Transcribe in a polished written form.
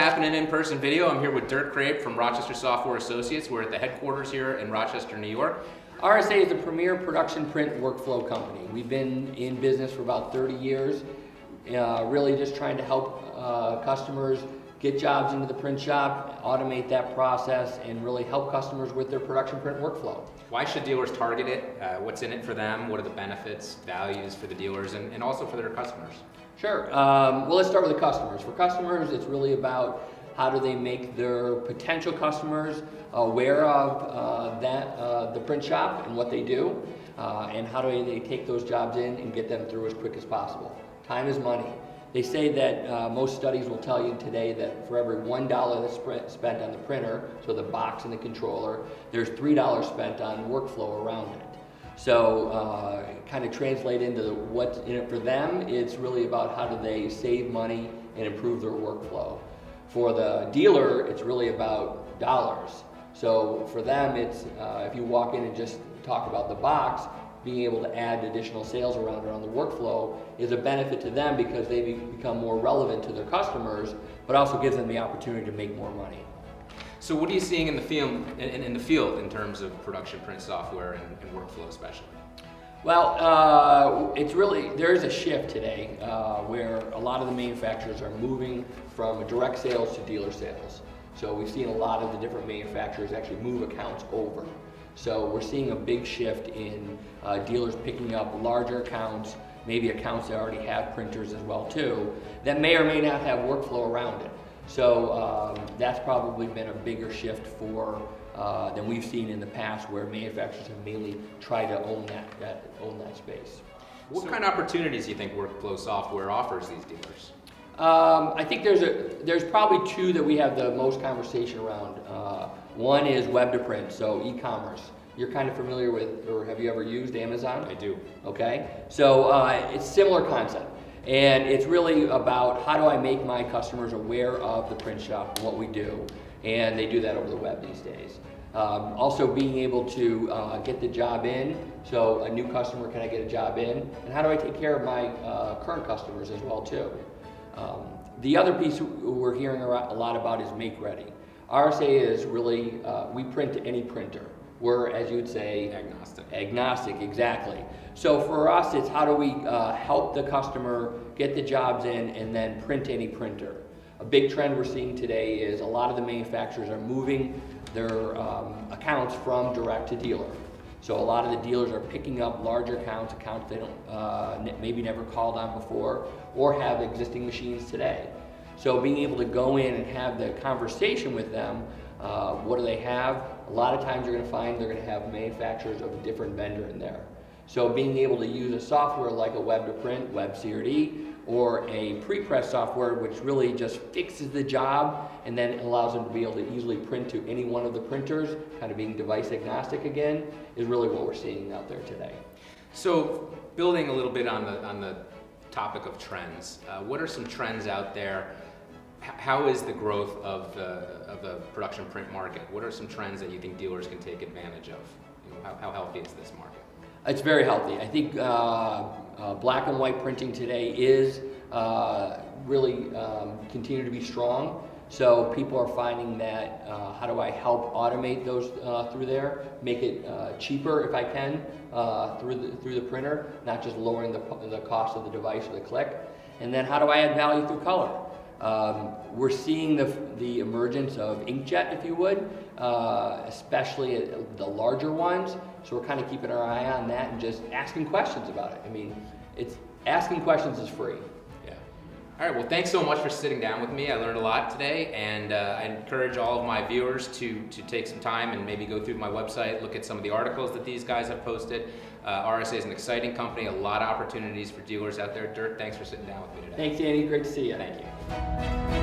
Happenin in-person video. I'm here with Dirk Crape from Rochester Software Associates. We're at the headquarters here in Rochester, New York. RSA is a premier production print workflow company. We've been in business for about 30 years, really just trying to help customers get jobs into the print shop, automate that process, and really help customers with their production print workflow. Why should dealers target it? What's in it for them? What are the benefits, values for the dealers, and also for their customers? Sure. Well, let's start with the customers. For customers, it's really about how do they make their potential customers aware of the print shop and what they do, and how do they take those jobs in and get them through as quick as possible. Time is money. They say that most studies will tell you today that for every $1 that's spent on the printer, so the box and the controller, there's $3 spent on workflow around it. So kind of translate into what's in it for them, it's really about how do they save money and improve their workflow. For the dealer, it's really about dollars. So for them, it's if you walk in and just talk about the box, being able to add additional sales around the workflow is a benefit to them because they become more relevant to their customers, but also gives them the opportunity to make more money. So what are you seeing in the field in terms of production print software and workflow especially? Well, there's a shift today where a lot of the manufacturers are moving from direct sales to dealer sales. So we've seen a lot of the different manufacturers actually move accounts over. So we're seeing a big shift in dealers picking up larger accounts, maybe accounts that already have printers as well too, that may or may not have workflow around it. So that's probably been a bigger shift than we've seen in the past, where manufacturers have mainly tried to own that space. What kind of opportunities do you think workflow software offers these dealers? I think there's probably two that we have the most conversation around. One is web to print, so e-commerce. You're kind of familiar with, or have you ever used Amazon? I do. Okay, so it's a similar concept. And it's really about how do I make my customers aware of the print shop and what we do, and they do that over the web these days. Also being able to get the job in, so a new customer, can I get a job in? And how do I take care of my current customers as well too? The other piece we're hearing a lot about is make ready. RSA is really, we print to any printer. We're, as you would say, agnostic. Agnostic, exactly. So for us, it's how do we help the customer get the jobs in and then print any printer. A big trend we're seeing today is a lot of the manufacturers are moving their accounts from direct to dealer. So a lot of the dealers are picking up larger accounts they don't maybe never called on before or have existing machines today. So being able to go in and have the conversation with them, what do they have? A lot of times you're going to find they're going to have manufacturers of a different vendor in there. So being able to use a software like a web to print, web CRD, or a pre-press software which really just fixes the job and then allows them to be able to easily print to any one of the printers, kind of being device agnostic again, is really what we're seeing out there today. So building a little bit on the topic of trends, what are some trends out there? How is the growth of the production print market? What are some trends that you think dealers can take advantage of? How healthy is this market? It's very healthy. I think black and white printing today is really continue to be strong. So people are finding that how do I help automate those through there, make it cheaper if I can through the printer, not just lowering the cost of the device or the click. And then how do I add value through color? We're seeing the emergence of inkjet, if you would, especially at the larger ones. So we're kind of keeping our eye on that and just asking questions about it. I mean, asking questions is free. Yeah. All right. Well, thanks so much for sitting down with me. I learned a lot today, and I encourage all of my viewers to take some time and maybe go through my website, look at some of the articles that these guys have posted. RSA is an exciting company, a lot of opportunities for dealers out there. Dirk, thanks for sitting down with me today. Thanks, Andy. Great to see you. Thank you.